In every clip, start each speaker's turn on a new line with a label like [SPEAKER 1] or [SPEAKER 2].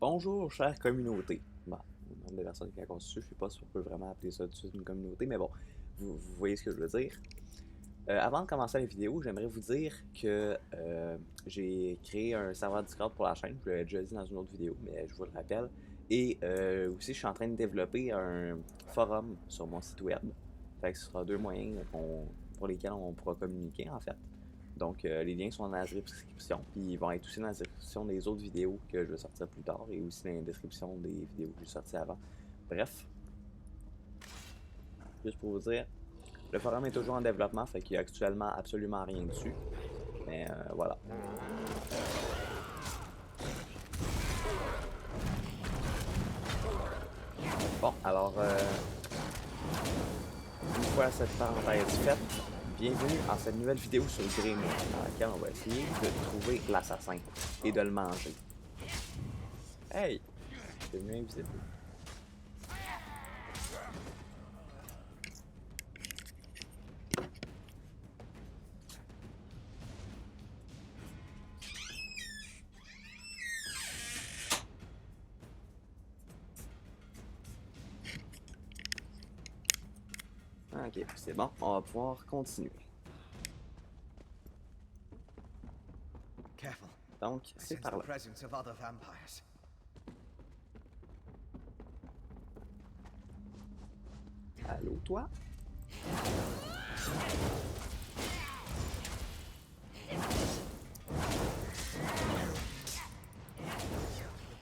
[SPEAKER 1] Bonjour, chère communauté. Bon, le nombre de personnes qui a constitué, je sais pas si on peut vraiment appeler ça tout de suite une communauté, mais bon, vous voyez ce que je veux dire. Avant de commencer la vidéo, j'aimerais vous dire que j'ai créé un serveur Discord pour la chaîne. Je l'avais déjà dit dans une autre vidéo, mais je vous le rappelle. Et aussi, je suis en train de développer un forum sur mon site web. Fait que ce sera deux moyens pour lesquels on pourra communiquer, en fait. Donc, les liens sont dans la description, puis ils vont être aussi dans la description des autres vidéos que je vais sortir plus tard, et aussi dans la description des vidéos que j'ai sorties avant. Bref, juste pour vous dire, le forum est toujours en développement, fait qu'il n'y a actuellement absolument rien dessus. Mais voilà. Bon, alors, une fois cette parenthèse faite, bienvenue à cette nouvelle vidéo sur Greymoor, dans laquelle on va essayer de trouver l'assassin et de le manger. Hey! C'est devenu invisible. Ok, c'est bon, on va pouvoir continuer. Donc, c'est par là. Allô, toi?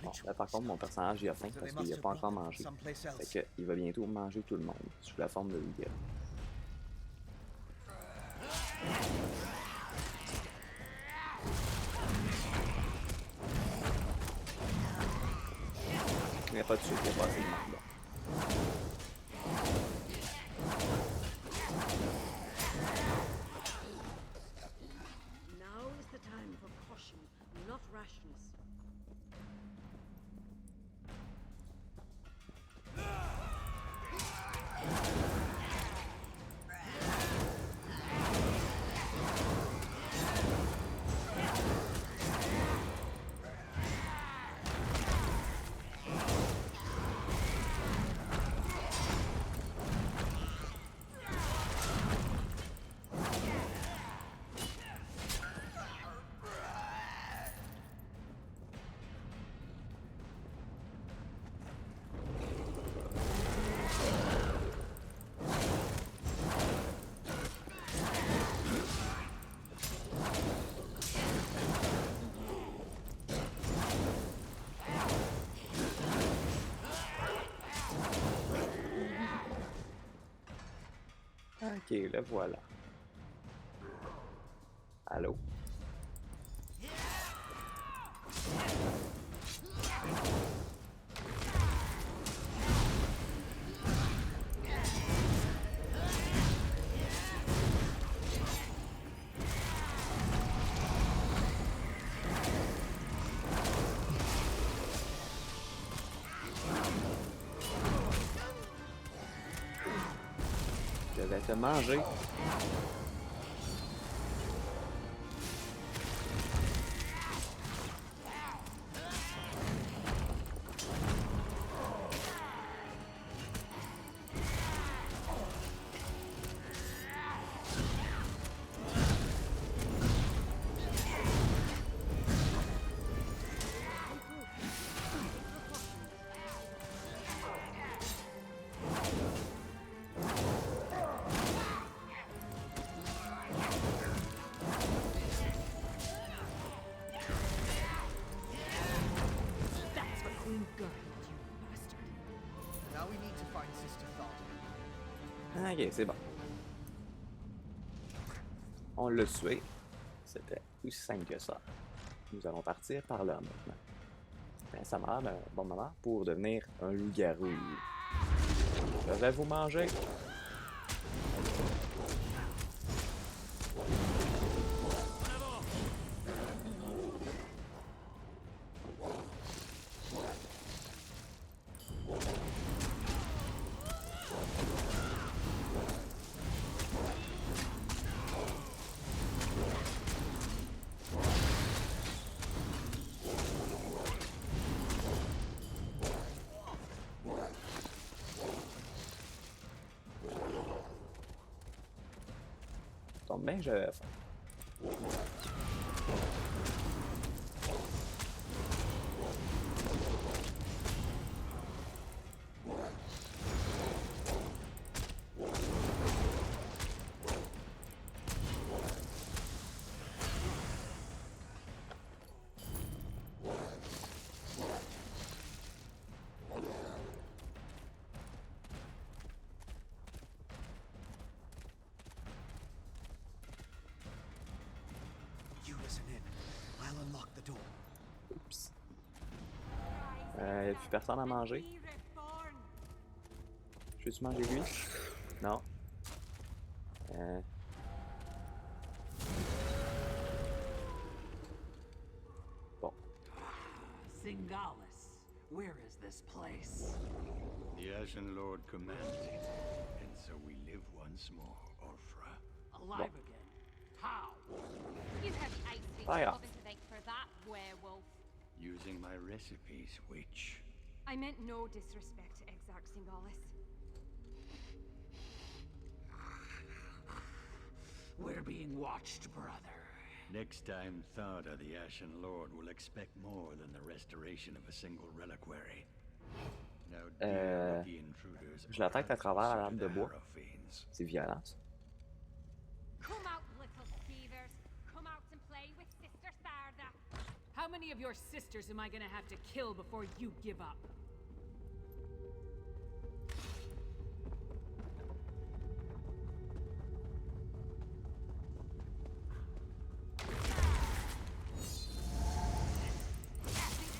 [SPEAKER 1] Bon, là, par contre, mon personnage il a faim parce qu'il n'a pas encore mangé. Fait qu'il va bientôt manger tout le monde sous la forme de loup-garou. Il n'y a pas de suite, il n'y a pas assez de monde là.
[SPEAKER 2] Now is the time for caution, not rashness. Ok, le voilà. Allô? Je vais te manger. That's what Queen Guard, you bastard.
[SPEAKER 3] Now we need to find Sister Thought.
[SPEAKER 1] Ok, c'est bon. On l'a tué. C'était aussi simple que ça. Nous allons partir par là maintenant. Ben, ça m'a l'air d'un bon moment pour devenir un loup-garou. Je vais vous manger. tombe bien, j'avais faim.
[SPEAKER 3] You listen in. I'll unlock the door.
[SPEAKER 1] Oups. Y a plus personne à manger? Je vais-tu manger lui? Non. Bon.
[SPEAKER 4] Singalis, where is this place?
[SPEAKER 5] The Ashen Lord commanded it, and so we live once more, Orfra.
[SPEAKER 4] Alive again? How?
[SPEAKER 6] You have ice reach
[SPEAKER 1] Fire.
[SPEAKER 6] loving to think for that werewolf.
[SPEAKER 5] Using my recipes, witch.
[SPEAKER 6] I meant no disrespect to Exarch Singalis.
[SPEAKER 4] We're being watched, brother.
[SPEAKER 5] Next time, Thada, the Ashen Lord, will expect more than the restoration of a single reliquary. Now deal with the intruders.
[SPEAKER 1] Je l'attaque à travers la lame de bois.
[SPEAKER 5] Fiends.
[SPEAKER 1] C'est violent, ça.
[SPEAKER 6] Come out, little skeevers. Come out and play with Sister Sarda.
[SPEAKER 4] How many of your sisters am I gonna have to kill before you give up?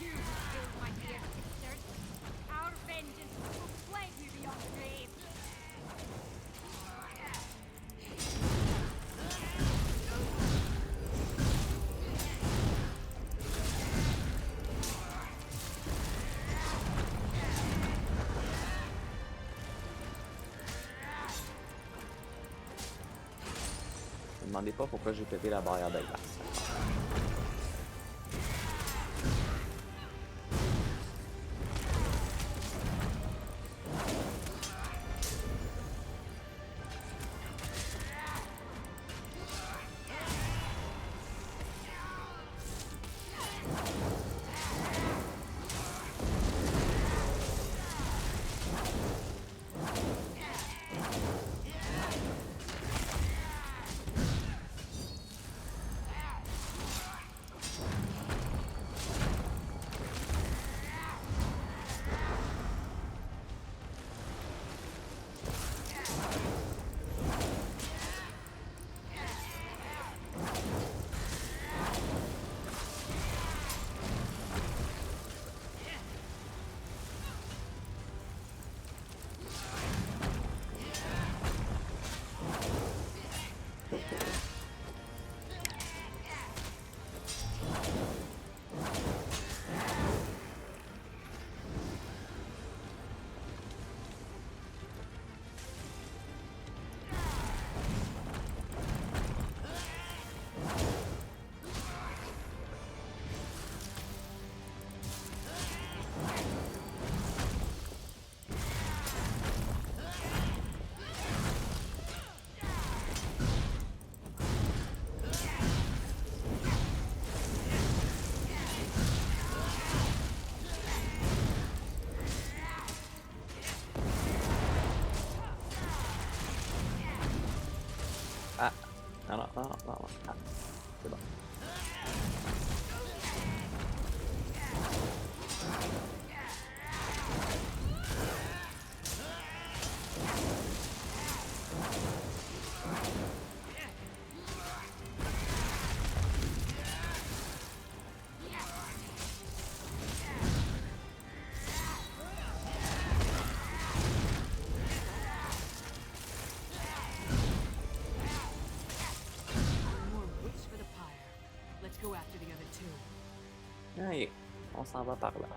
[SPEAKER 6] You killed my dear sisters. Our vengeance will plague you beyond the grave.
[SPEAKER 1] Ne me demandez pas pourquoi j'ai pété la barrière de glace. Ah! Non, non, non, non, non. Ah, c'est bon.
[SPEAKER 4] One more witch for the pyre. Let's go after the other two.
[SPEAKER 1] Allez, on s'en va par là.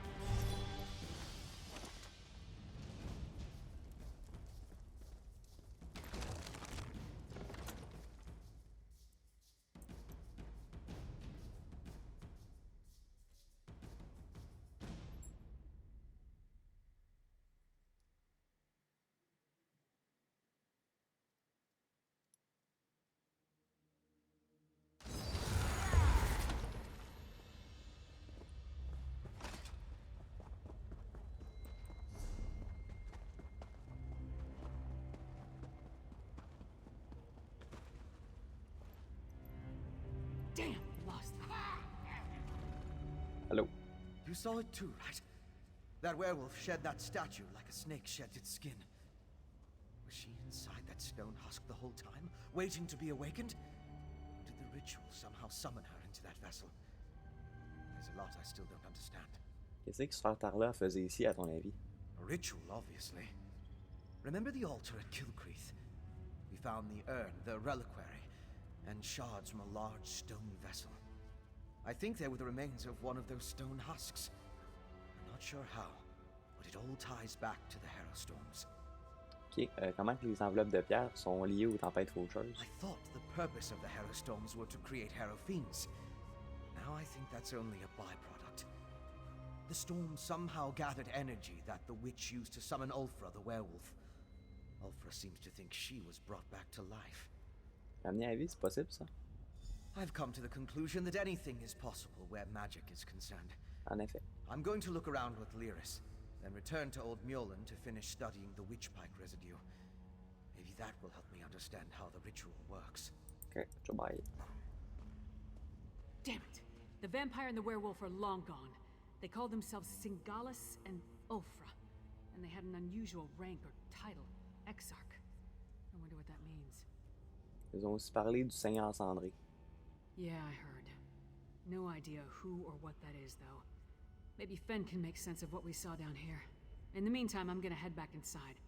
[SPEAKER 4] Damn, lost them.
[SPEAKER 1] Hello.
[SPEAKER 3] You saw it too, right? That werewolf shed that statue like a snake sheds its skin. Was she inside that stone husk the whole time, waiting to be awakened? Or did the ritual somehow summon her into that vessel? There's a lot I still don't understand.
[SPEAKER 1] Qu'est-ce que ce faire-là faisait ici, à ton avis?
[SPEAKER 3] A ritual, obviously. Remember the altar at Kilcreath? We found the urn, the reliquary, and shards from a large stone vessel. I think they were the remains of one of those stone husks. I'm not sure how, but it all ties back to the Harrowstorms.
[SPEAKER 1] Ok, comment que les enveloppes de pierre sont liées aux tempêtes faucheuses?
[SPEAKER 3] I thought the purpose of the Harrowstorms were to create Harrow Fiends. Now I think that's only a byproduct. The storm somehow gathered energy that the witch used to summon Ulfra, the werewolf. Ulfra seems to think she was brought back to life.
[SPEAKER 1] Ramener à la vie, c'est possible, ça?
[SPEAKER 3] I've come to the conclusion that anything is possible where magic is concerned.
[SPEAKER 1] En effet.
[SPEAKER 3] I'm going to look around with Lyris, then return to Old Mjolnir to finish studying the witchpike residue. Maybe that will help me understand how the ritual works.
[SPEAKER 1] Ok, ciao, bye.
[SPEAKER 4] Damn it! The vampire and the werewolf are long gone. They called themselves Singalis and Ulfra, and they had an unusual rank or title, Exarch. I wonder what that means.
[SPEAKER 1] Ils ont aussi parlé du Seigneur cendré.
[SPEAKER 4] Yeah, I heard. No idea who or what that is, though. Maybe Fen can make sense of what we saw down here. In the meantime, I'm gonna head back inside.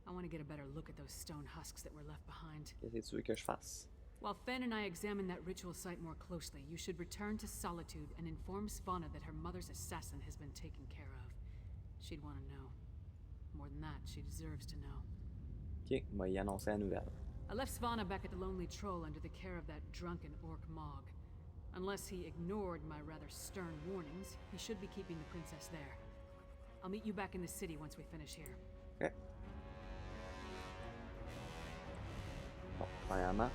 [SPEAKER 4] I want to get a better look at those stone husks that were left behind.
[SPEAKER 1] Qu'est-ce que tu veux que je fasse?
[SPEAKER 4] While Fen and I examine that ritual site more closely, you should return to Solitude and inform Svanna that her mother's assassin has been taken care of. She'd want to know. More than that, she deserves to know.
[SPEAKER 1] Ok, on va y annoncer la nouvelle.
[SPEAKER 4] I left Svanna back at the Lonely Troll under the care of that drunken orc Mog. Unless he ignored my rather stern warnings, he should be keeping the princess there. I'll meet you back in the city once we finish here.
[SPEAKER 1] Ok. Bon, premièrement,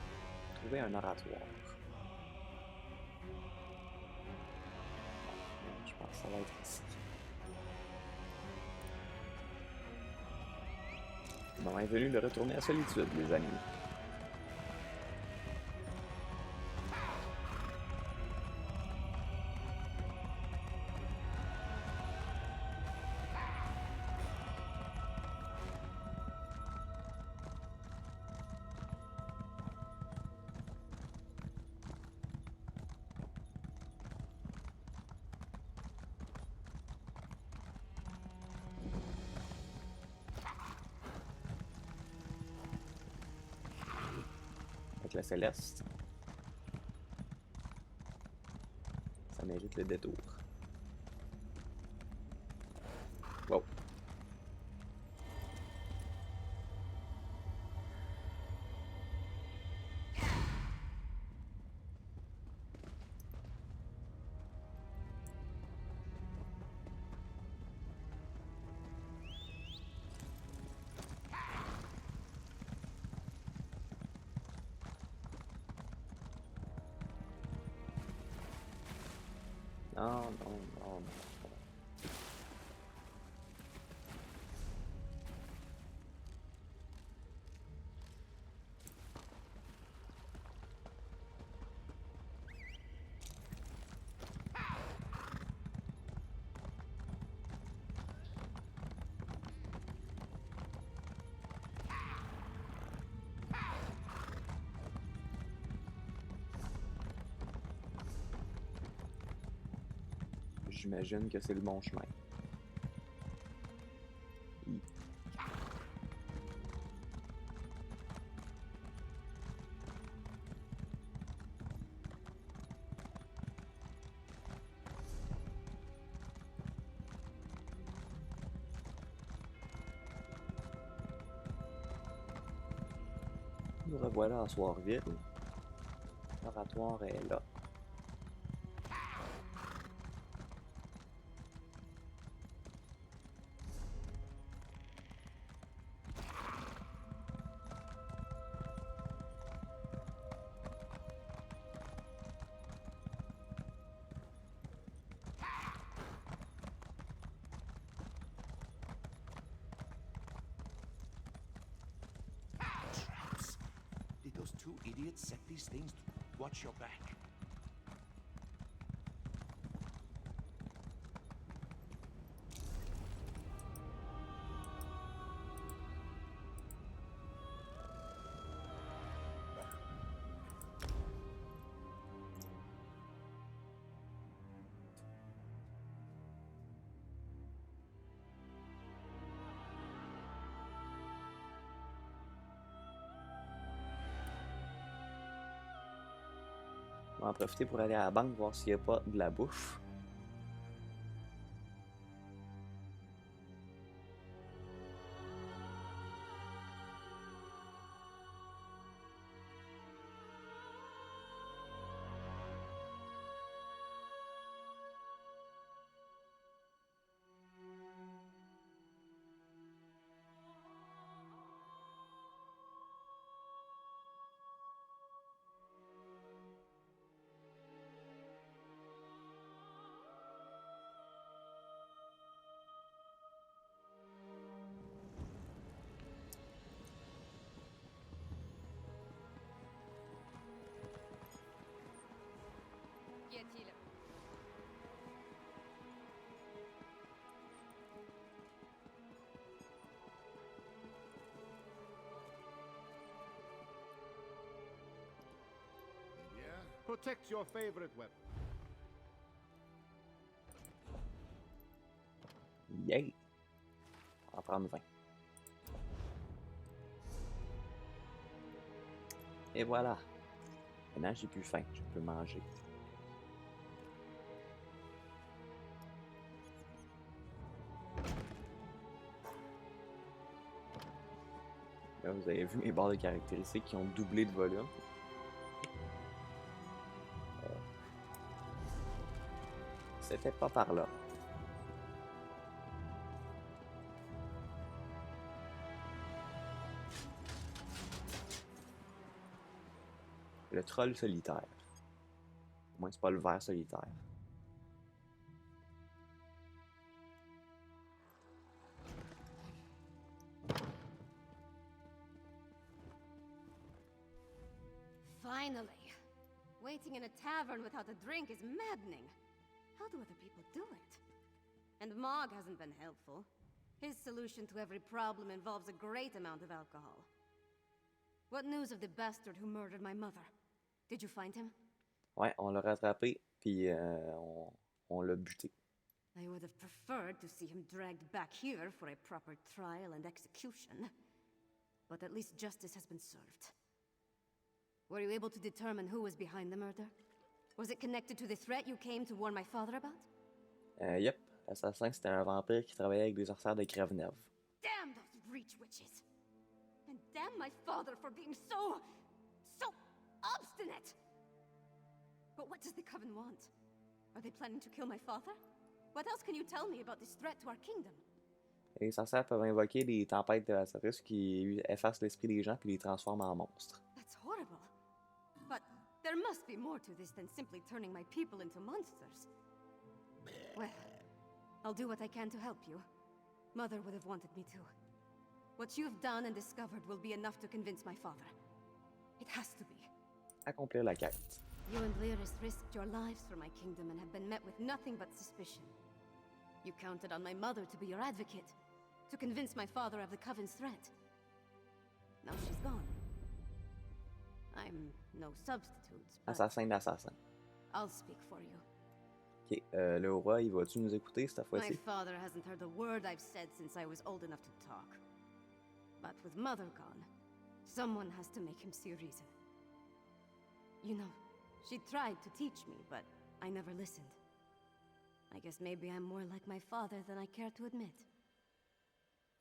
[SPEAKER 1] trouver un oratoire. Bon, je pense que ça va être ici. Le moment est venu de retourner à Solitude, les amis. Avec la céleste. Ça mérite le détour. Wow. Non, non, non, non. J'imagine que c'est le bon chemin. Nous revoilà à Soirville. L'oratoire est là.
[SPEAKER 7] Traps. Did those two idiots set these things? Watch your back.
[SPEAKER 1] On va en profiter pour aller à la banque voir s'il n'y a pas de la bouffe.
[SPEAKER 6] Qu'y a-t-il?
[SPEAKER 7] Yeah? Protect your favorite weapon.
[SPEAKER 1] Yay! On va en prendre 20. Et voilà. Maintenant, j'ai plus faim. Je peux manger. Là, vous avez vu mes barres de caractéristiques qui ont doublé de volume. C'était pas par là. Le troll solitaire. Au moins, c'est pas le ver solitaire.
[SPEAKER 6] Finally! Waiting in a tavern without a drink is maddening. How do other people do it? And Mog hasn't been helpful. His solution to every problem involves a great amount of alcohol. What news of the bastard who murdered my mother? Did you find him?
[SPEAKER 1] Ouais, on l'a rattrapé, puis on l'a buté.
[SPEAKER 6] I would have preferred to see him dragged back here for a proper trial and execution. But at least justice has been served. Were you able to determine who was behind the murder? Was it connected to the threat you came to warn my father about?
[SPEAKER 1] Yep, l'assassin c'était un vampire qui travaillait avec des sorcières de Crève-Neuve.
[SPEAKER 6] Damn those breach witches! And damn my father for being so obstinate! But what does the Coven want? Are they planning to kill my father? What else can you tell me about this threat to our kingdom?
[SPEAKER 1] Les sorcières peuvent invoquer des tempêtes de Lazarus qui effacent l'esprit des gens puis les transforment en monstres.
[SPEAKER 6] That's horrible. But there must be more to this than simply turning my people into monsters. Well, I'll do what I can to help you. Mother would have wanted me to. What you've done and discovered will be enough to convince my father. It has to be.
[SPEAKER 1] Accomplir la quête.
[SPEAKER 6] You and Lyris risked your lives for my kingdom and have been met with nothing but suspicion. You counted on my mother to be your advocate, to convince my father of the Coven's threat. Now she's gone. I'm no substitute, but
[SPEAKER 1] Assassin d'assassin.
[SPEAKER 6] I'll speak for you.
[SPEAKER 1] Ok, le roi, il va-tu nous écouter cette
[SPEAKER 6] My
[SPEAKER 1] fois-ci?
[SPEAKER 6] father hasn't heard a word I've said since I was old enough to talk. But with Mother gone, someone has to make him see reason. You know, she tried to teach me, but I never listened. I guess maybe I'm more like my father than I care to admit.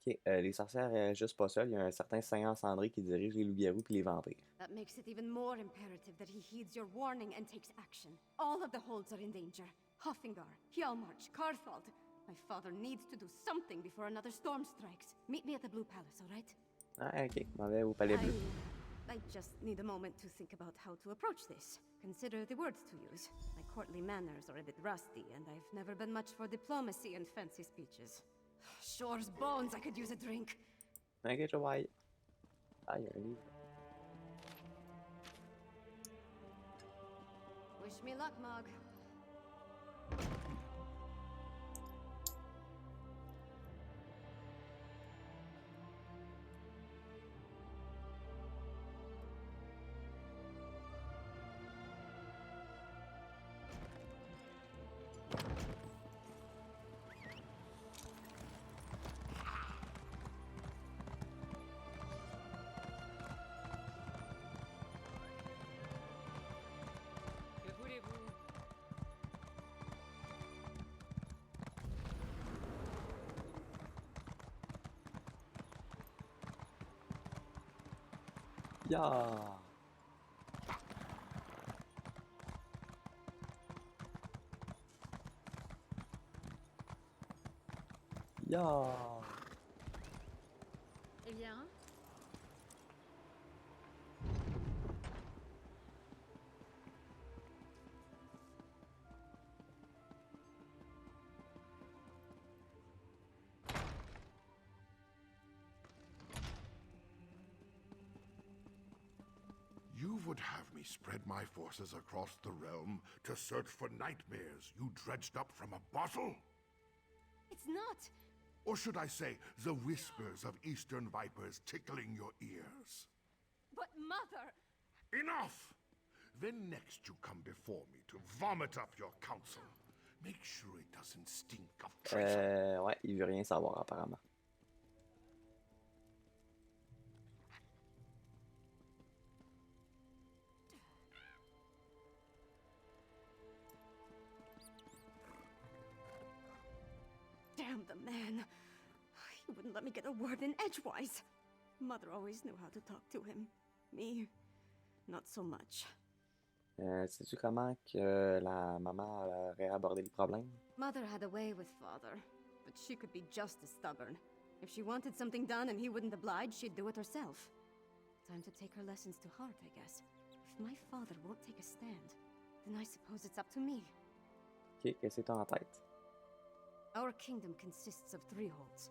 [SPEAKER 1] Ok, les sorcières réagissent pas seules. Il y a un certain Saint cendré qui dirige les loups-garous puis les vampires.
[SPEAKER 6] That makes it even more imperative that he heeds your warning and takes action. All of the holds are in danger. Hoffingar, Hjalmarch, Karthald. My father needs to do something before another storm strikes. Meet me at the Blue Palace, all right?
[SPEAKER 1] Ah, ok, m'en vais au palais bleu.
[SPEAKER 6] I just need a moment to think about how to approach this. Consider the words to use. My courtly manners are a bit rusty, and I've never been much for diplomacy and fancy speeches. Shore's bones, I could use a drink.
[SPEAKER 1] Ok, je vois. Ah, il y a un livre.
[SPEAKER 6] Wish me luck, Mog.
[SPEAKER 1] Ya! Ya!
[SPEAKER 4] Eh bien,
[SPEAKER 7] You would have me spread my forces across the realm to search for nightmares you dredged up from a bottle?
[SPEAKER 6] It's not.
[SPEAKER 7] Or should I say, the whispers of eastern vipers tickling your ears?
[SPEAKER 6] But Mother!
[SPEAKER 7] Enough! Then next you come before me to vomit up your counsel. Make sure it doesn't stink of treason.
[SPEAKER 1] Ouais, il veut rien savoir apparemment.
[SPEAKER 6] Damn the man. He wouldn't let me get a word in edgewise. Mother always knew how to talk to him. Me, not so much.
[SPEAKER 1] Sais-tu comment que la maman aurait abordé le problème?
[SPEAKER 6] Mother had a way with father, but she could be just as stubborn. If she wanted something done and he wouldn't oblige, she'd do it herself. Time to take her lessons to heart, I guess. If my father won't take a stand, then I suppose it's up to me.
[SPEAKER 1] Ok, qu'est-ce que t'as en tête?
[SPEAKER 6] Our kingdom consists of 3 holds.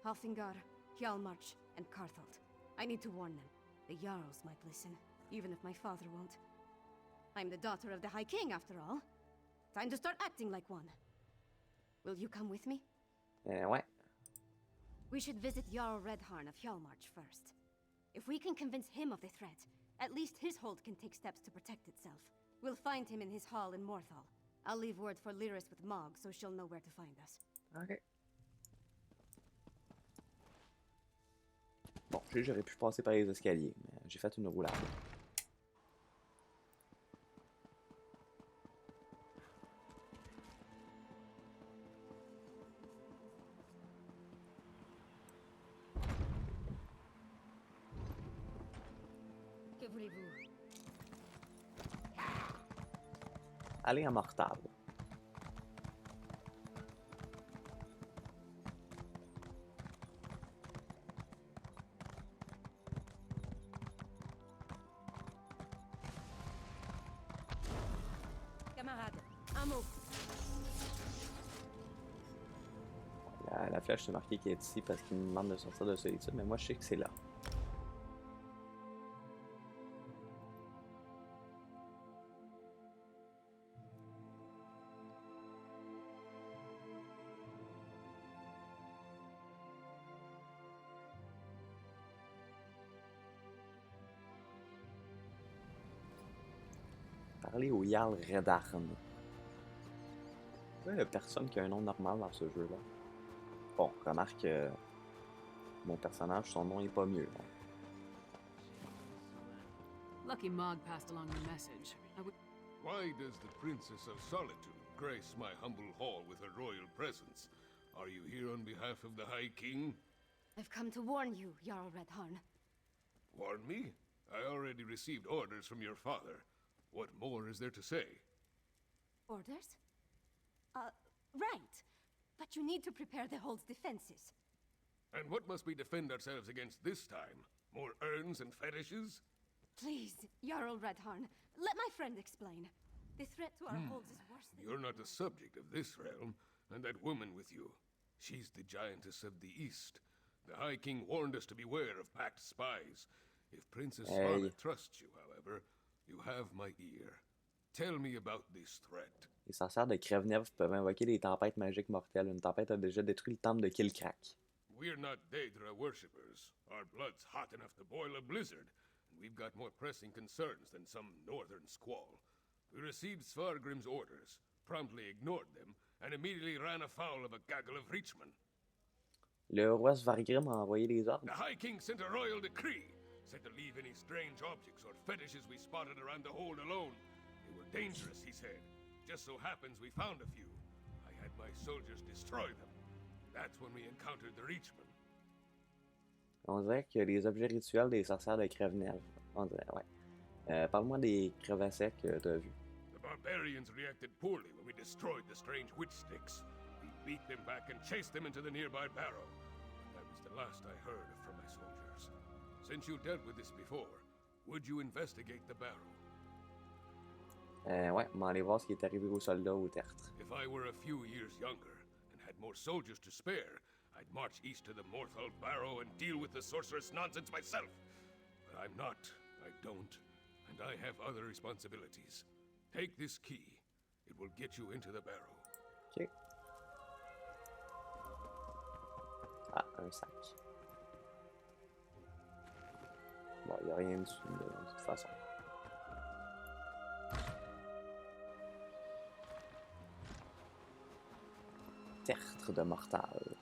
[SPEAKER 6] Halfingar, Hjalmarch, and Carthalt. I need to warn them. The Jarls might listen, even if my father won't. I'm the daughter of the High King, after all. Time to start acting like one. Will you come with me?
[SPEAKER 1] Ouais.
[SPEAKER 6] We should visit Jarl Redharn of Hjalmarch first. If we can convince him of the threat, at least his hold can take steps to protect itself. We'll find him in his hall in Morthal. I'll leave word for Lyris with Mog, so she'll know where to find us.
[SPEAKER 1] Ok. Bon, j'aurais pu passer par les escaliers, mais j'ai fait une roulade.
[SPEAKER 6] Que voulez-vous?
[SPEAKER 1] Aller à Mortal.
[SPEAKER 6] Camarade, un mot.
[SPEAKER 1] La flèche, c'est marqué qu'elle est ici parce qu'il me demande de sortir de solitude, mais moi je sais que c'est là. Parler au Jarl Redharn. Il n'y a personne qui a un nom normal dans ce jeu-là. Bon, remarque que mon personnage, son nom est pas mieux. Hein.
[SPEAKER 4] lucky Mog passed along your message.
[SPEAKER 8] Why does the Princess of Solitude grace my humble hall with her royal presence? Are you here on behalf of the High King?
[SPEAKER 6] I've come to warn you, Jarl Redharn.
[SPEAKER 8] Warn me? I already received orders from your father. What more is there to say?
[SPEAKER 6] Orders? Right. But you need to prepare the hold's defenses.
[SPEAKER 8] And what must we defend ourselves against this time? More urns and fetishes?
[SPEAKER 6] Please, Jarl Redharn, let my friend explain. The threat to our holds is worse than...
[SPEAKER 8] You're not the subject of this realm, and that woman with you. She's the giantess of the East. The High King warned us to beware of packed spies. If Princess Scarlet trusts you, however, you have my ear. Tell me about this threat.
[SPEAKER 1] Les sorcières de Crève-Nèvre peuvent invoquer des tempêtes magiques mortelles. Une tempête a déjà détruit le temple de Kilcrack.
[SPEAKER 8] We're not Daedra worshippers. Our blood's hot enough to boil a blizzard, and we've got more pressing concerns than some northern squall. We received Svargrim's orders, promptly ignored them, and immediately ran afoul of a gaggle of Reachmen.
[SPEAKER 1] Le roi Svargrim a envoyé des ordres.
[SPEAKER 8] The High King sent a royal decree, said to leave any strange objects or fetishes we spotted around the hold alone. They were dangerous, he said. Just so happens we found a few. I had my soldiers destroy them. That's when we encountered the Reachmen.
[SPEAKER 1] On dirait que les objets rituels des sorcières de Crève-Nèvre. On dirait, ouais. Parle-moi des crevassets que tu as vus.
[SPEAKER 8] The barbarians reacted poorly when we destroyed the strange witch sticks. We beat them back and chased them into the nearby barrow. That was the last I heard from my soldiers. Since you dealt with this before, would you investigate the barrow?
[SPEAKER 1] Ouais, on va aller voir ce qui est arrivé aux soldats au tertre.
[SPEAKER 8] If I were a few years younger and had more soldiers to spare, I'd march east to the Morthal Barrow and deal with the sorceress nonsense myself. But I'm not, I don't, and I have other responsibilities. Take this key. It will get you into the barrow.
[SPEAKER 1] Ok. Ah, un sac. Bon, il n'y a rien dessus de toute façon. Tertre de mortal.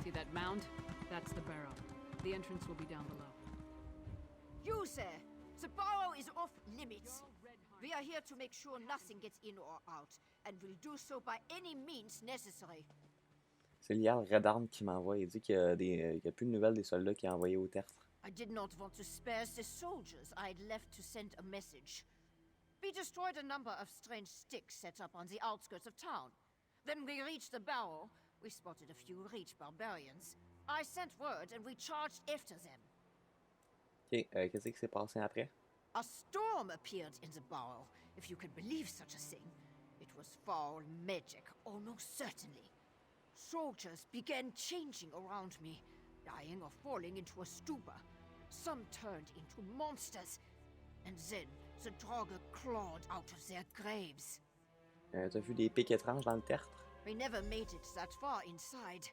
[SPEAKER 4] See that mound? That's the barrow. The entrance will be down below.
[SPEAKER 9] You, sir! The barrow is off limits. We are here to make sure nothing gets in or out, and will do so by any means necessary.
[SPEAKER 1] C'est l'IA Red Arm qui m'envoie. Il dit qu'il y a plus de nouvelles des soldats qu'il a envoyés au tertre.
[SPEAKER 9] I did not want to spare the soldiers I'd left to send a message. We destroyed a number of strange sticks set up on the outskirts of town. Then we reached the barrow. We spotted a few rich barbarians. I sent word and we charged after them.
[SPEAKER 1] Ok, qu'est-ce qui s'est passé après?
[SPEAKER 9] A storm appeared in the barrow, if you can believe such a thing. It was foul magic, almost certainly. Soldiers began changing around me, dying or falling into a stupor. Some turned into monsters, and then the Draugr clawed out of their graves.
[SPEAKER 1] T'as vu des pics étranges dans le tertre?
[SPEAKER 9] We never made it that far inside.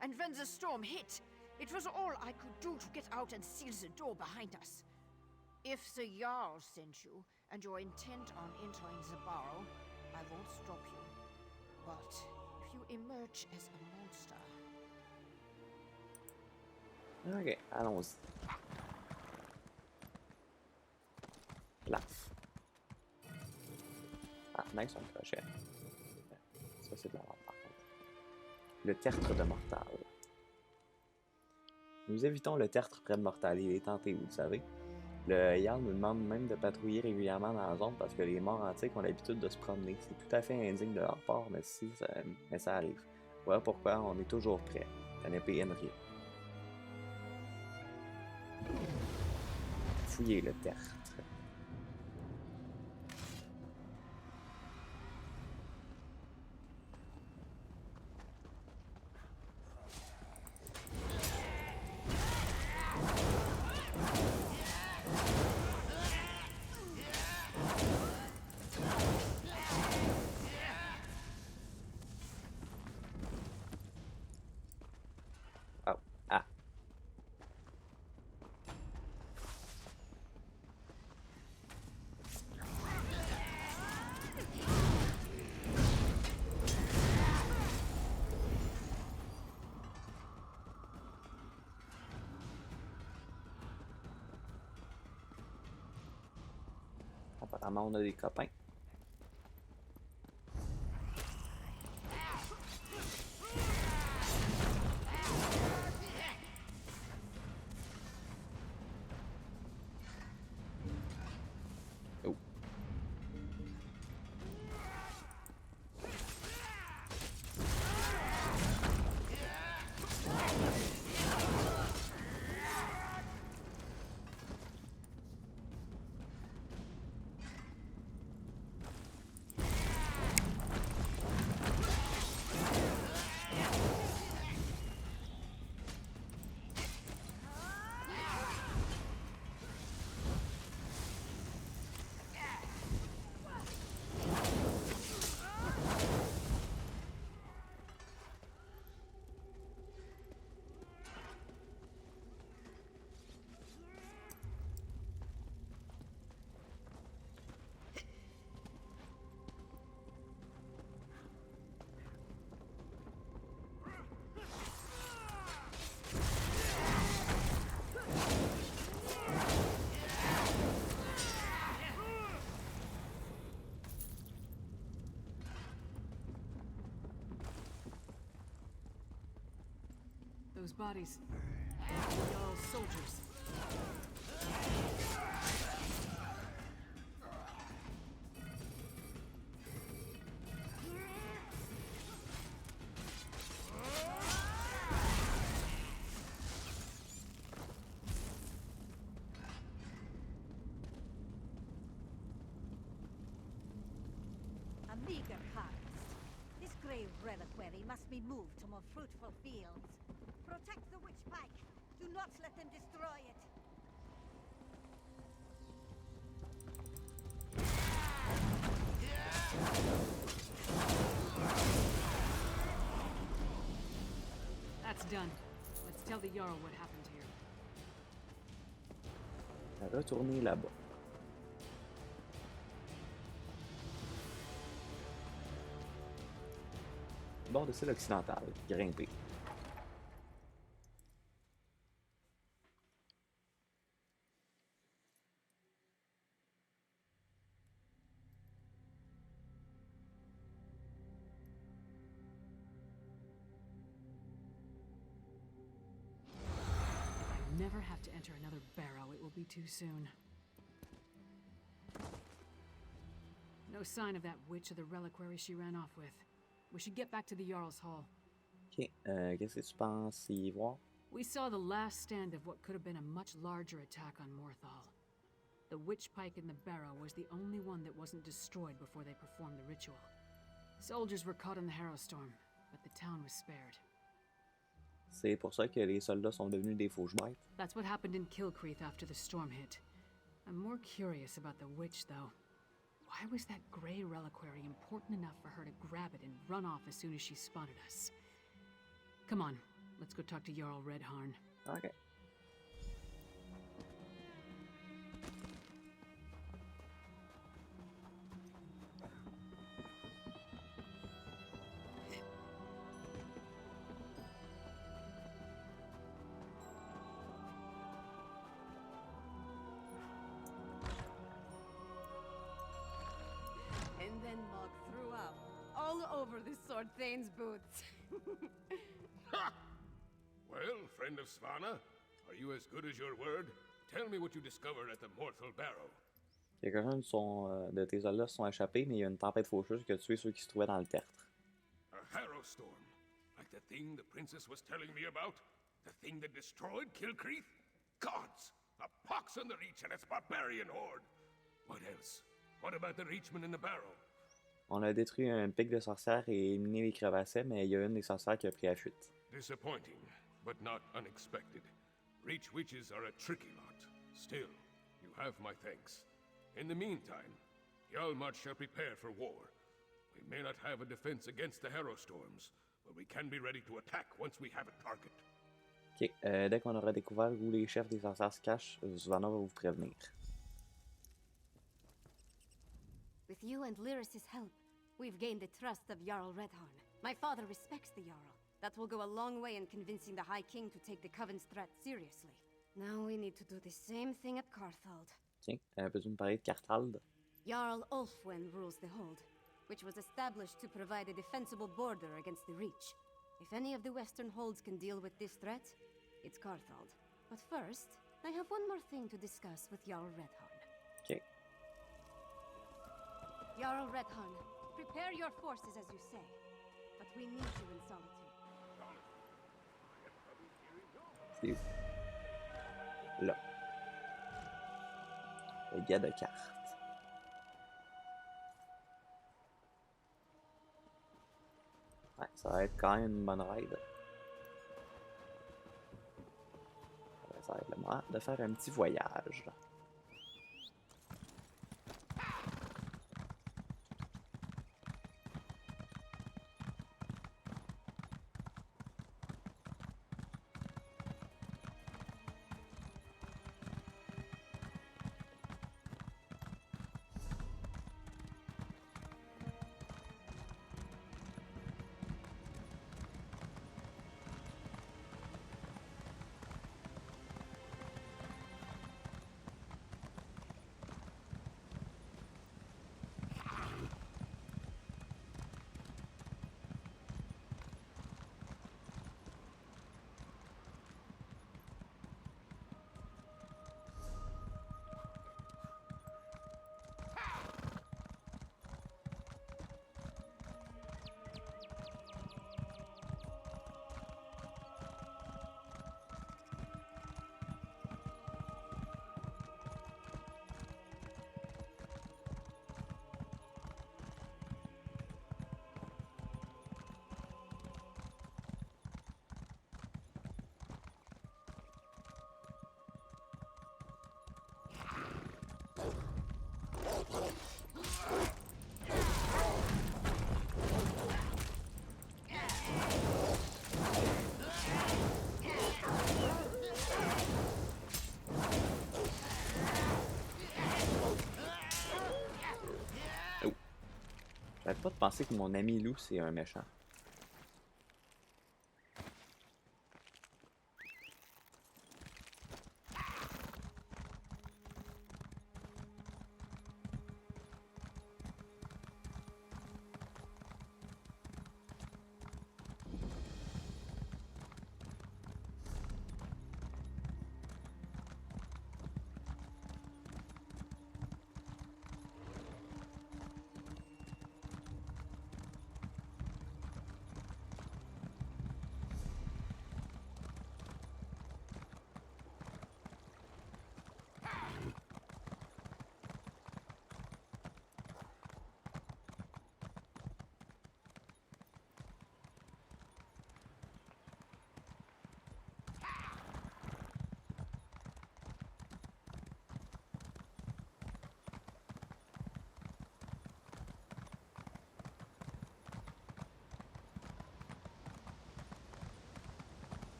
[SPEAKER 9] And when the storm hit, it was all I could do to get out and seal the door behind us. If the Jarl sent you, and you're intent on entering the barrow, I won't stop you. But if you emerge as a monster...
[SPEAKER 1] Ok, allons-y. Plaf. Ah, nice, un crochet. Ça, c'est de la vente, par contre. Le tertre de Mortal. Nous évitons le tertre près de Mortal. Il est tenté, vous le savez. Le Jarl nous demande même de patrouiller régulièrement dans la zone parce que les morts antiques ont l'habitude de se promener. C'est tout à fait indigne de leur part, mais ça arrive. Voilà pourquoi on est toujours prêt. Canapé Henry. Fouiller le tertre. Apparemment, on a des copains. Oh.
[SPEAKER 4] those bodies. They're all soldiers.
[SPEAKER 2] A meager harvest. This grey reliquary must be moved to more fruitful fields. Protect the witch pike. Do not let them destroy it.
[SPEAKER 4] That's done. Let's tell the Jarl what happened here.
[SPEAKER 1] Retourner là-bas. Bord de celle occidentale, grimper.
[SPEAKER 4] If I never have to enter another barrow, it will be too soon. No sign of that witch or the reliquary she ran off with. We should get back to the Jarl's Hall.
[SPEAKER 1] Ok, qu'est-ce que tu penses y voir?
[SPEAKER 4] We saw the last stand of what could have been a much larger attack on Morthal. The witch pike in the barrow was the only one that wasn't destroyed before they performed the ritual. Soldiers were caught in the Harrowstorm, but the town was spared.
[SPEAKER 1] C'est pour ça que les soldats sont devenus des fauches-bêtes.
[SPEAKER 4] That's what happened in Kilcreath after the storm hit. I'm more curious about the witch, though. Why was that grey reliquary important enough for her to grab it and run off as soon as she spotted us? Come on, let's go talk to Jarl Redharn.
[SPEAKER 1] Ok.
[SPEAKER 6] And then Mog threw up all over the Sword Thane's boots.
[SPEAKER 8] Ha! Well, friend of Svanna, are you as good as your word? Tell me what you discovered at the Morthal Barrow.
[SPEAKER 1] Quelques-uns de tes soldats se sont échappés, mais il y a une tempête faucheuse qui a tué ceux qui se trouvaient dans le tertre.
[SPEAKER 8] A Harrowstorm, like the thing the princess was telling me about? The thing that destroyed Kilcreath? Gods! A pox on the Reach and its barbarian horde! What else? What about the Reachmen in the barrow?
[SPEAKER 1] On a détruit un pic de sorcières et éliminé les crevassets, mais il y a une des sorcières qui a pris la fuite.
[SPEAKER 8] Disappointing, but not unexpected. Reach witches are a tricky lot. Still, you have my thanks. In the meantime, Hjalmar shall prepare for war. We may not have a defense against the Harrowstorms, but we can be ready to attack once we have a target.
[SPEAKER 1] Ok, dès qu'on aura découvert où les chefs des sorcières se cachent, Svanna va vous prévenir.
[SPEAKER 6] With you and Lyris's help, we've gained the trust of Jarl Redharn. My father respects the Jarl. That will go a long way in convincing the High King to take the Coven's threat seriously. Now we need to do the same thing at Carthald.
[SPEAKER 1] Tiens, peux-tu me parler de Carthald?
[SPEAKER 6] Jarl Ulfwen rules the Hold, which was established to provide a defensible border against the Reach. If any of the Western Holds can deal with this threat, it's Carthald. But first, I have one more thing to discuss with Jarl Redharn.
[SPEAKER 1] Ok.
[SPEAKER 6] Jarl Redharn, prepare your forces as you say, but we need you in solitude.
[SPEAKER 1] C'est où? Là. Le gars de cartes. Ouais, ça va être quand même une bonne ride. Ça va être le moment de faire un petit voyage. J'arrête pas de penser que mon ami loup, c'est un méchant.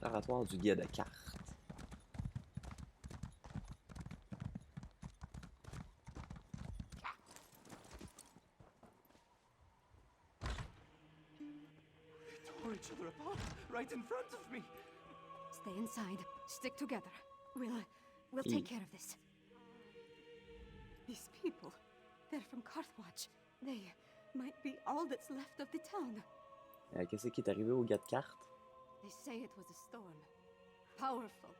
[SPEAKER 1] Laboratoire du guide de cartes.
[SPEAKER 10] Tore each other apart right in front of me.
[SPEAKER 6] Stay inside. Stick together. We'll take care of this. These people, they're from Carthwatch. They might be all that's left of the town.
[SPEAKER 1] Qu'est-ce qui est arrivé au guide de cartes?
[SPEAKER 6] They say it was a storm. Powerful.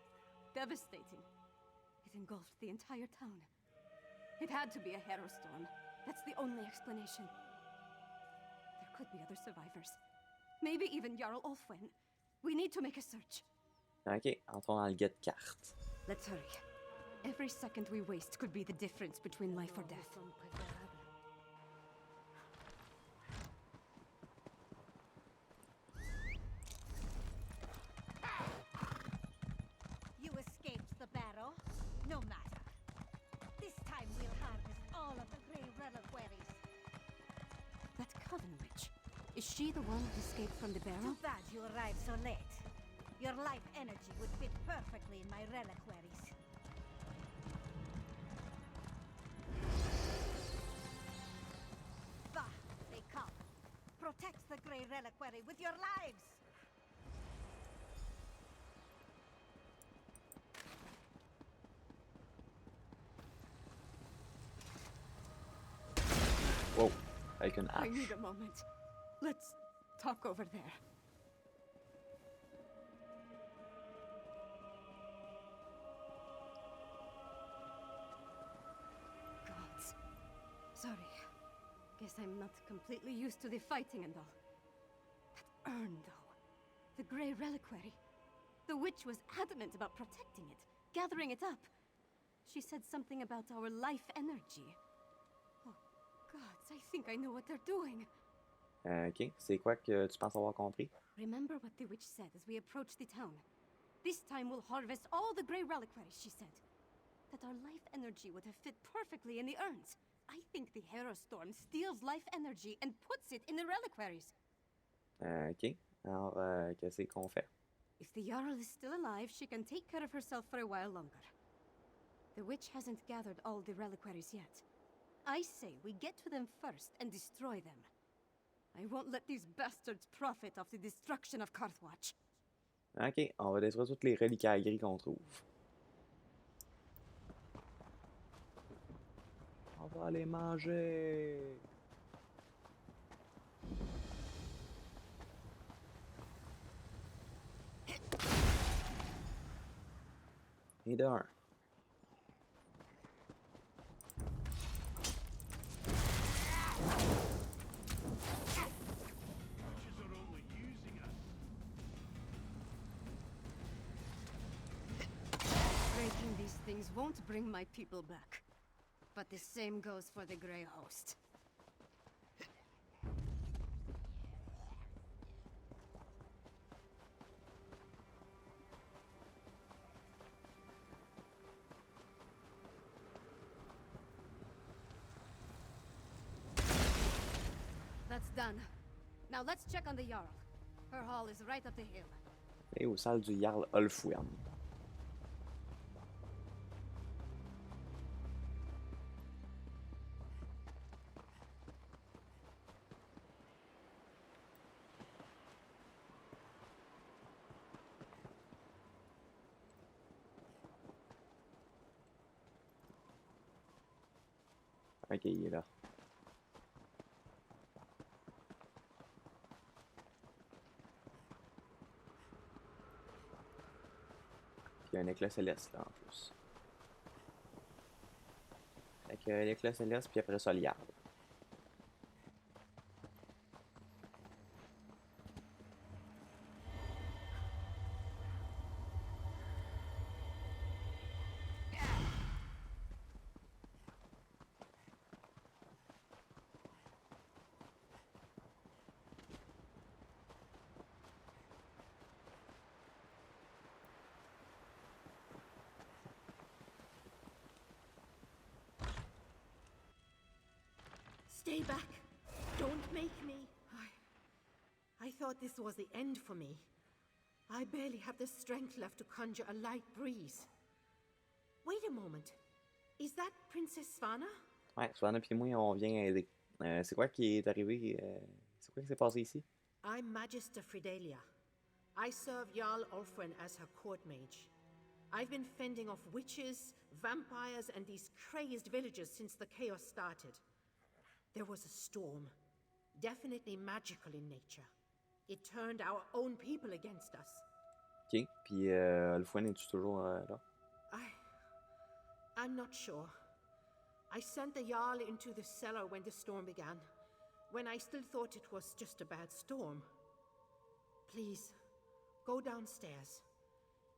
[SPEAKER 6] Devastating. It engulfed the entire town. It had to be a hero storm. That's the only explanation. There could be other survivors. Maybe even Jarl Ulfwen. We need to make a search.
[SPEAKER 1] Ok, entrons dans le guide de cartes.
[SPEAKER 6] Let's hurry. Every second we waste could be the difference between life or death.
[SPEAKER 2] You escaped the barrow? No matter. This time we'll harvest all of the Grey reliquaries.
[SPEAKER 6] That Coven Witch. Is she the one who escaped from the barrow?
[SPEAKER 2] Too bad you arrived so late. Your life energy would fit perfectly in my reliquaries. Bah, they come. Protect the Grey reliquary with your lives!
[SPEAKER 1] Wow, avec une
[SPEAKER 6] I
[SPEAKER 1] hache.
[SPEAKER 6] need a moment. Let's talk over there. Gods. Sorry. Guess I'm not completely used to the fighting and all. That urn, though. The Grey reliquary. The witch was adamant about protecting it, gathering it up. She said something about our life energy. Oh, gods, I think I know what they're doing.
[SPEAKER 1] Ok, c'est quoi que tu penses avoir compris?
[SPEAKER 6] Remember what the witch said as we approached the town. This time we'll harvest all the Grey reliquaries, she said. That our life energy would have fit perfectly in the urns. I think the Hero Storm steals life energy and puts it in the reliquaries.
[SPEAKER 1] Ok, alors qu'est-ce qu'on fait?
[SPEAKER 6] If the Jarl is still alive, she can take care of herself for a while longer. The witch hasn't gathered all the reliquaries yet. I say we get to them first and destroy them. I won't let these bastards profit off the destruction of Carthwatch.
[SPEAKER 1] Ok, on va détruire toutes les reliquaires gris qu'on trouve. On va les manger. Et de un.
[SPEAKER 6] Breaking these things won't bring my people back. But the same goes for the Grey Host. That's done. Now let's check on the Jarl. Her hall is right up the hill.
[SPEAKER 1] Et aux salles du Jarl Ulfwen. Ok, il est là. Puis il y a un éclat céleste là en plus. Fait que l'éclat céleste, puis après ça, le Jarl.
[SPEAKER 11] Stay back. Don't make me. I thought this was the end for me. I barely have the strength left to conjure a light breeze. Wait a moment. Is that Princess Svana?
[SPEAKER 1] Ouais, Svana puis moi, on vient aider. C'est quoi qui est arrivé? C'est quoi qui s'est passé ici?
[SPEAKER 11] I'm Magister Fridelia. I serve Jarl Ulfwen as her court mage. I've been fending off witches, vampires, and these crazed villagers since the chaos started. There was a storm, definitely magical in nature. It turned our own people against us.
[SPEAKER 1] Ok, puis Ulfwen, es-tu toujours là?
[SPEAKER 11] I'm not sure. I sent the Jarl into the cellar when the storm began, when I still thought it was just a bad storm. Please, go downstairs.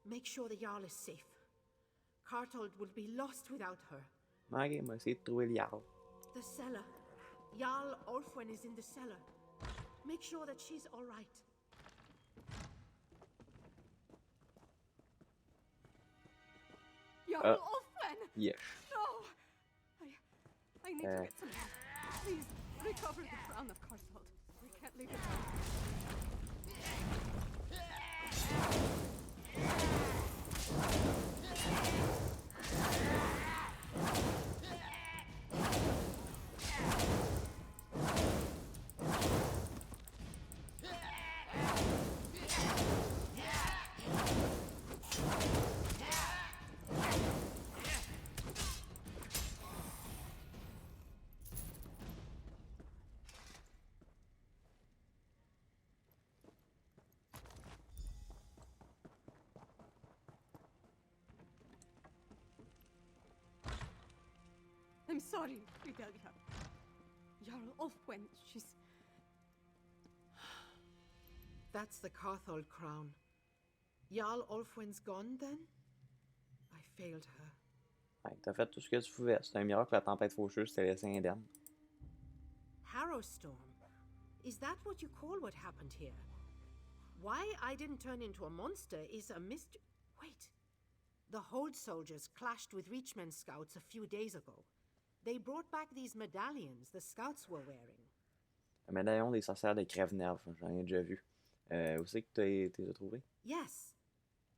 [SPEAKER 11] Make sure the Jarl is safe. Cartold will be lost without her.
[SPEAKER 1] Ok, on va essayer de trouver le Jarl.
[SPEAKER 11] The cellar. Jarl Ulfwen is in the cellar. Make sure that she's all right.
[SPEAKER 6] Jarl Ulfwen!
[SPEAKER 1] Yes.
[SPEAKER 6] No! I need to get some help. Please, recover the crown of Cartold. We can't leave it I'm sorry, Fridelia. Jarl Ulfwen, she's...
[SPEAKER 11] That's the Carthold crown. Jarl Ulfwen's gone, then? I failed her.
[SPEAKER 1] Ouais, t'as fait tout ce que tu pouvais. C'est un miracle que la tempête faucheuse t'ait laissé indemne.
[SPEAKER 11] Harrowstorm? Is that what you call what happened here? Why I didn't turn into a monster is a mystery. Wait. The Hold soldiers clashed with Reachman scouts a few days ago. They brought back these medallions the scouts were wearing.
[SPEAKER 1] Le médaillon des sorcières de Crève-Nerve, j'en ai déjà vu. Où c'est que t'es as trouvé?
[SPEAKER 11] Yes.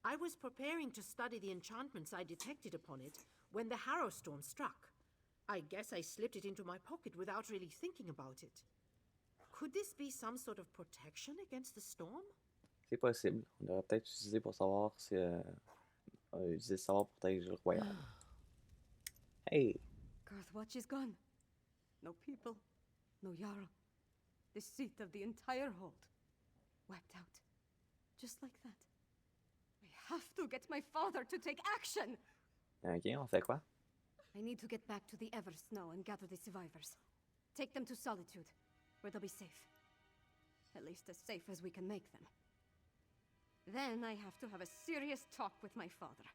[SPEAKER 11] I was preparing to study the enchantments I detected upon it when the Harrowstorm struck. I guess I slipped it into my pocket without really thinking about it. Could this be some sort of protection against the storm?
[SPEAKER 1] C'est possible. On devrait peut-être utiliser pour savoir si... utiliser ça pour protéger le royaume. Hey!
[SPEAKER 6] Garthwatch is gone. No people, no Jarl. The seat of the entire hold. Wiped out. Just like that. I have to get my father to take action!
[SPEAKER 1] Ok, on fait quoi?
[SPEAKER 6] I need to get back to the Eversnow and gather the survivors. Take them to Solitude, where they'll be safe. At least as safe as we can make them. Then I have to have a serious talk with my father.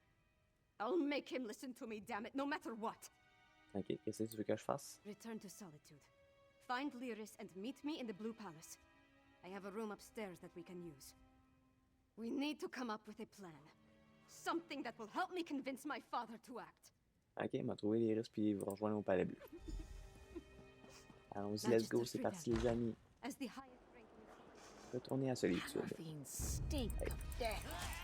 [SPEAKER 6] I'll make him listen to me, damn it, no matter what!
[SPEAKER 1] Ok, qu'est-ce que tu veux que je fasse?
[SPEAKER 6] Return to Solitude. Find Lyris and meet me in the Blue Palace. I have a room upstairs that we can use. We need to come up with a plan. Something that will help me convince my father to act.
[SPEAKER 1] Ok, on va trouver les risques puis vous rejoindre au Palais Bleu. Allons-y, let's go, c'est parti les amis.
[SPEAKER 6] As the highest rank in the
[SPEAKER 1] Retourner à solitude.
[SPEAKER 9] Fiends stink
[SPEAKER 1] Hey.
[SPEAKER 9] of death.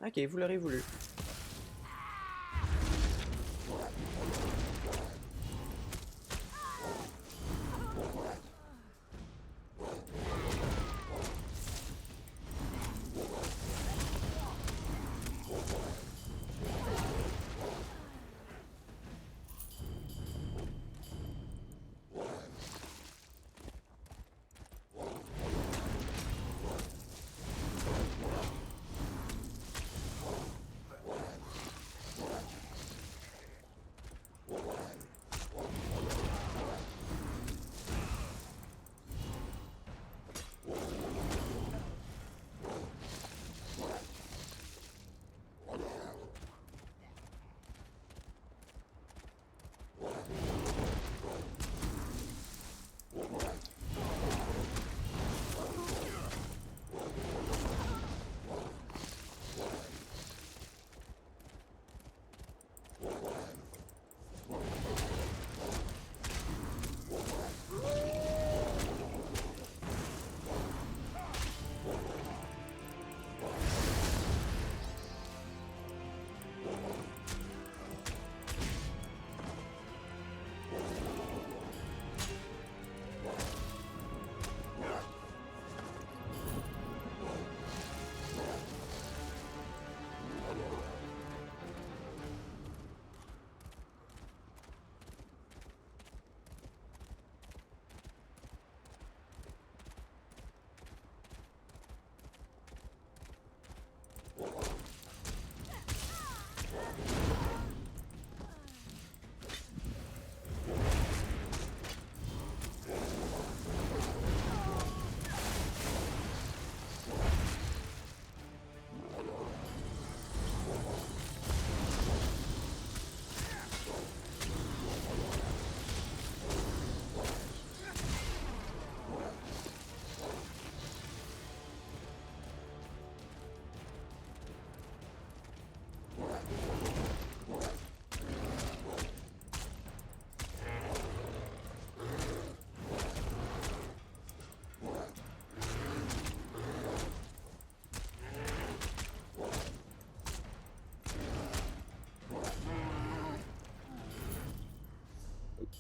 [SPEAKER 1] Ok, vous l'aurez voulu.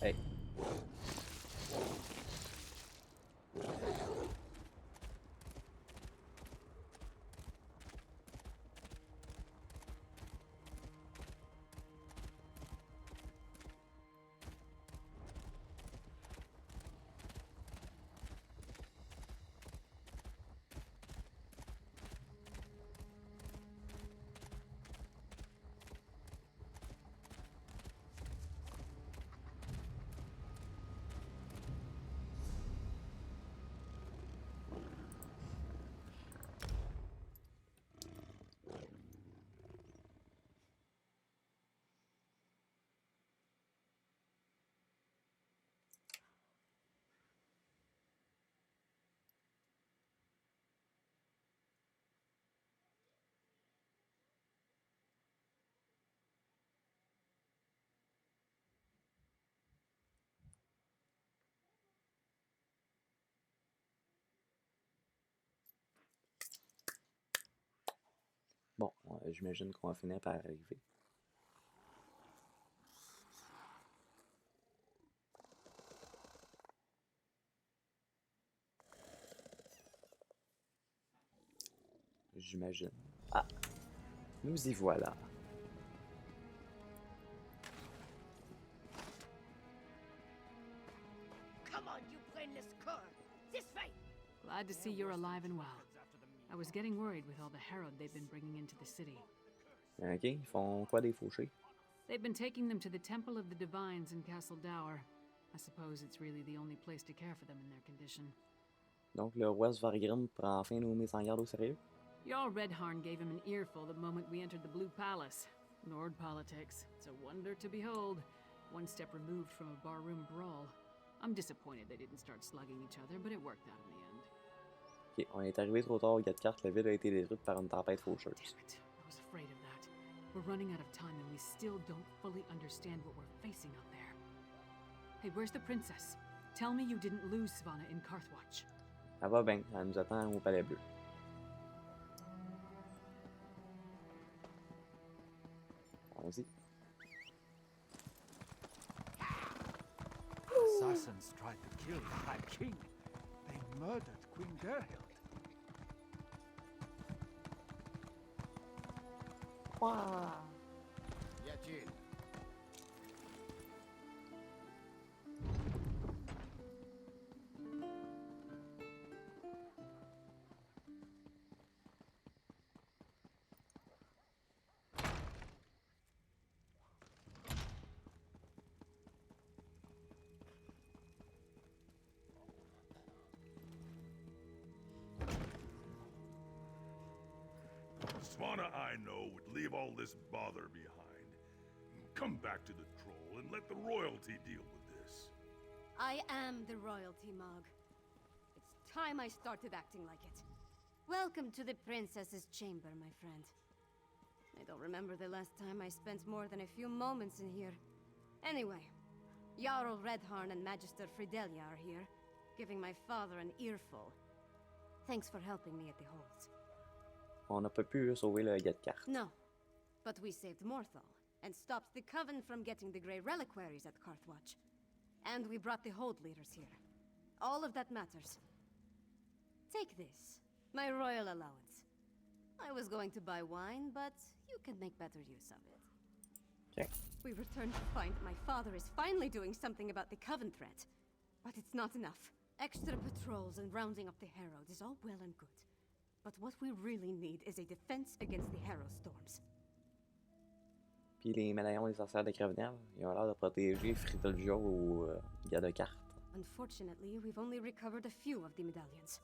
[SPEAKER 1] Hey. Bon, j'imagine qu'on va finir par arriver. J'imagine. Ah! Nous y voilà.
[SPEAKER 9] Come on, you brainless cur! This way!
[SPEAKER 4] Glad to see you're alive and well. I was getting worried with all the herald they've been bringing into the city.
[SPEAKER 1] Ok, ils font quoi des fauchés?
[SPEAKER 4] They've been taking them to the Temple of the Divines in Castle Dower. I suppose it's really the only place to care for them in their condition.
[SPEAKER 1] Donc le roi Svargrim prend enfin nos mises en garde au sérieux.
[SPEAKER 4] Jarl Redharn gave him an earful the moment we entered the Blue Palace. Lord politics. It's a wonder to behold. One step removed from a barroom brawl. I'm disappointed they didn't start slugging each other, but it worked out in the end.
[SPEAKER 1] Ok, on est arrivé trop tard au gars de carte, la ville a été détruite par une tempête faucheuse.
[SPEAKER 4] Damn it. I was afraid of that. We're running out of time and we still don't fully understand what we're facing out there. Hey, where's the princess? Tell me you didn't lose Svanna in Carthwatch.
[SPEAKER 1] Elle va bien, elle nous attend au Palais Bleu. Allons-y.
[SPEAKER 10] Assassins tried to kill the High King. They murdered Queen Gerhild.
[SPEAKER 3] Get in.
[SPEAKER 7] Svanna, I know, would leave all this bother behind. Come back to the troll and let the royalty deal with this.
[SPEAKER 6] I am the royalty, Mog. It's time I started acting like it. Welcome to the princess's chamber, my friend. I don't remember the last time I spent more than a few moments in here. Anyway, Jarl Redharn and Magister Fridelia are here, giving my father an earful. Thanks for helping me at the holds.
[SPEAKER 1] On n'a pas pu sauver le gars de carte.
[SPEAKER 6] No, but we saved Morthal, and stopped the Coven from getting the Grey Reliquaries at Carthwatch. And we brought the Hold leaders here. All of that matters. Take this, my royal allowance. I was going to buy wine, but you can make better use of it.
[SPEAKER 1] Okay.
[SPEAKER 6] We return to find my father is finally doing something about the Coven threat. But it's not enough. Extra patrols and rounding up the Herald is all well and good. But what we really need is a defense against the Harrow storms.
[SPEAKER 1] Puis les médaillons des sorcières de Crevenel, ils ont l'air de protéger Fridelja ou gars de carte.
[SPEAKER 6] Unfortunately, we've only recovered a few of the medallions.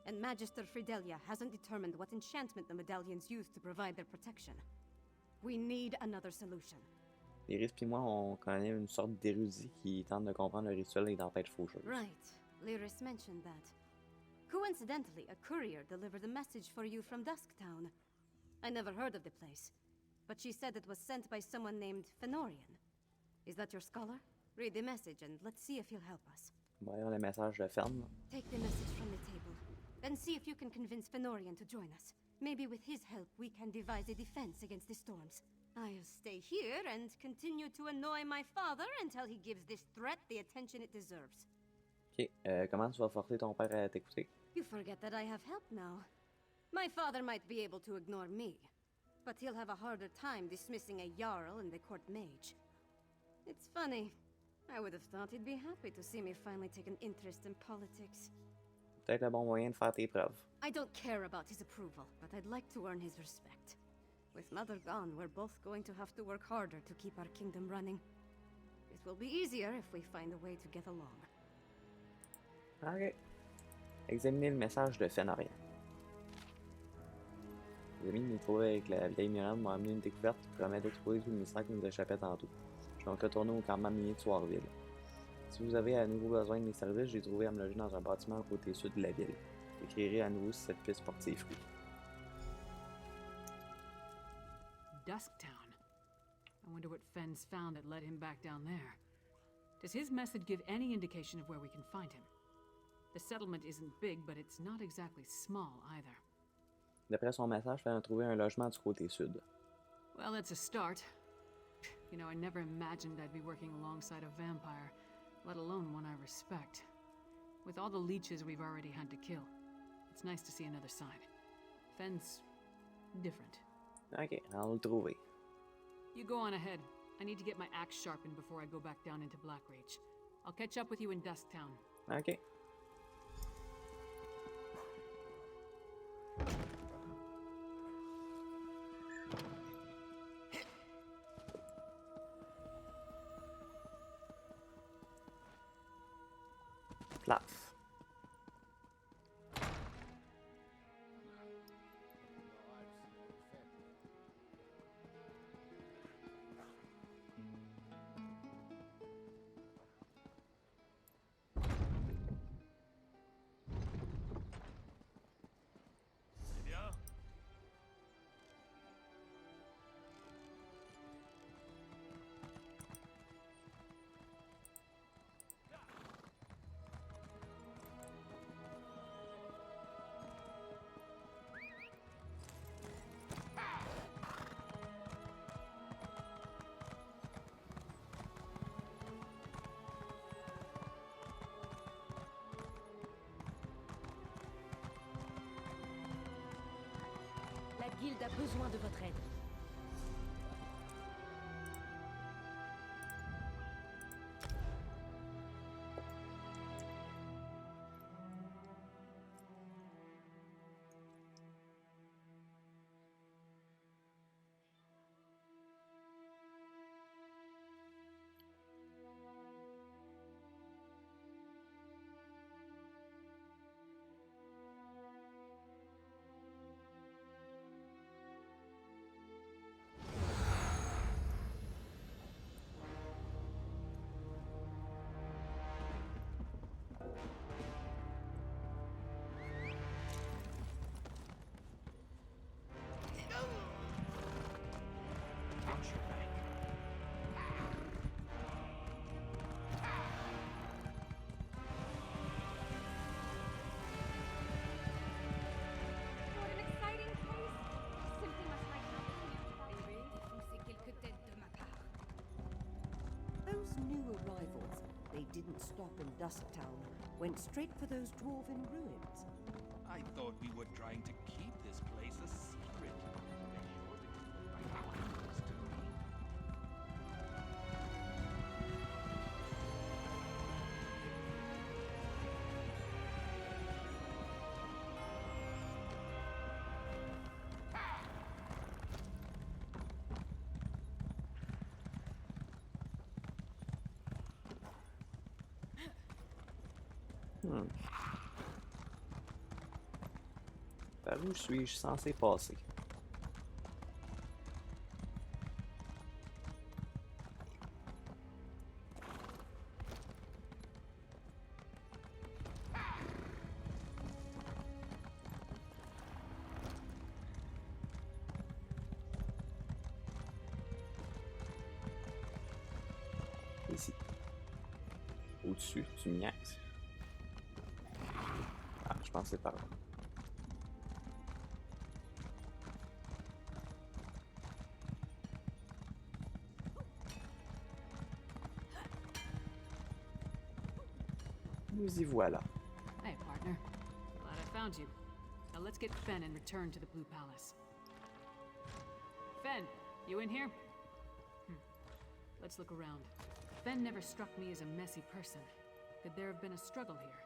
[SPEAKER 6] And Magister Fridelia hasn't determined what enchantment the medallions use to provide their protection. We need another solution.
[SPEAKER 1] Lyris puis moi, on connaît une sorte d'érudit qui tente de comprendre le rituel des tempêtes faucheuses.
[SPEAKER 6] Right. Lyris mentioned that. Coincidentally, a courier delivered a message for you from Dusktown. I never heard of the place, but she said it was sent by someone named Fenorian. Is that your scholar? Read the message and let's see if he'll help us.
[SPEAKER 1] Voyons le message de Fern.
[SPEAKER 6] Take the message from the table, then see if you can convince Fenorian to join us. Maybe with his help we can devise a defense against the storms. I'll stay here and continue to annoy my father until he gives this threat the attention it deserves.
[SPEAKER 1] Ok, comment tu vas forcer ton père à t'écouter?
[SPEAKER 6] You forget that I have help now. My father might be able to ignore me, but he'll have a harder time dismissing a Jarl and the court mage. It's funny. I would have thought he'd be happy to see me finally take an interest in politics.
[SPEAKER 1] Peut-être le bon moyen de faire tes preuves.
[SPEAKER 6] I don't care about his approval, but I'd like to earn his respect. With Mother gone, we're both going to have to work harder to keep our kingdom running. It will be easier if we find a way to get along.
[SPEAKER 1] Ok. Examinez le message de Fenorian. Les amis de nous trouver avec la vieille Mirande m'ont amené une découverte qui promet d'exposer tout le mystère qui nous échappait tantôt. Je vais donc retourner au campement minier de Soirville. Si vous avez à nouveau besoin de mes services, j'ai trouvé à me loger dans un bâtiment au côté sud de la ville. J'écrirai à nouveau si cette piste porte ses fruits.
[SPEAKER 4] Dusktown. I wonder what Fenn's found that led him back down there. Does his message give any indication of where we can find him? The settlement isn't big, but it's not exactly small either.
[SPEAKER 1] D'après son message, Fenn a trouvé un logement du côté sud.
[SPEAKER 4] Well, that's a start. You know, I never imagined I'd be working alongside a vampire, let alone one I respect. With all the leeches we've already had to kill, it's nice to see another side. Fenn's different.
[SPEAKER 1] Ok, on va le trouver.
[SPEAKER 4] You go on ahead. I need to get my axe sharpened before I go back down into Blackreach. I'll catch up with you in Dusktown.
[SPEAKER 1] Ok. Plaf.
[SPEAKER 12] guilde a besoin de votre aide.
[SPEAKER 13] Those new arrivals, they didn't stop in Dusktown, went straight for those dwarven ruins.
[SPEAKER 10] I thought we were trying to keep this place a secret.
[SPEAKER 1] Par où suis-je censé passer? Ici. Au-dessus, tu me niaises. Ah, je pense que c'est par là. Nous y voilà.
[SPEAKER 4] Hey, partner. Glad I found you. Now let's get Fen and return to the Blue Palace. Fen, you in here? Let's look around. Fen never struck me as a messy person. Could there have been a struggle here?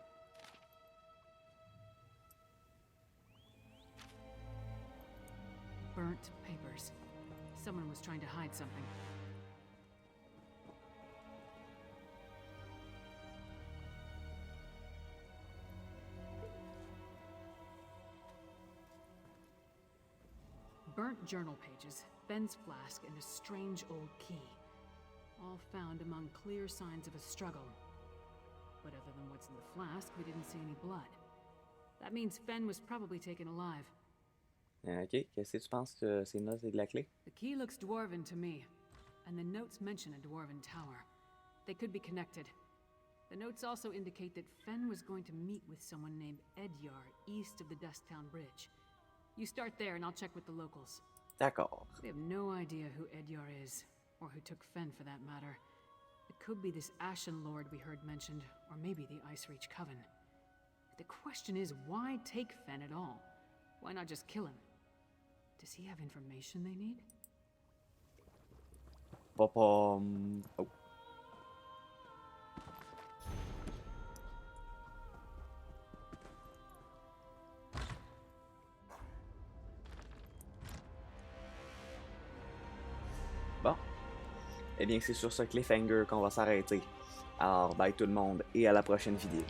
[SPEAKER 4] Burnt papers. Someone was trying to hide something. Burnt journal pages, Fen's flask, and a strange old key. All found among clear signs of a struggle. But other than what's in the flask, we didn't see any blood. That means Fen was probably taken alive.
[SPEAKER 1] Ok, qu'est-ce que tu penses que ces notes et de la clé?
[SPEAKER 4] The key looks dwarven to me, and the notes mention a dwarven tower. They could be connected. The notes also indicate that Fen was going to meet with someone named Edyar east of the Dusktown Bridge. You start there and I'll check with the locals.
[SPEAKER 1] D'accord.
[SPEAKER 4] We have no idea who Edyar is, or who took Fen for that matter. It could be this Ashen Lord we heard mentioned, or maybe the Ice Reach Coven. The question is, why take Fen at all? Why not just kill him? Does he have information they need?
[SPEAKER 1] Oh. Bon. Eh bien, c'est sur ce cliffhanger qu'on va s'arrêter. Alors, bye tout le monde et à la prochaine vidéo.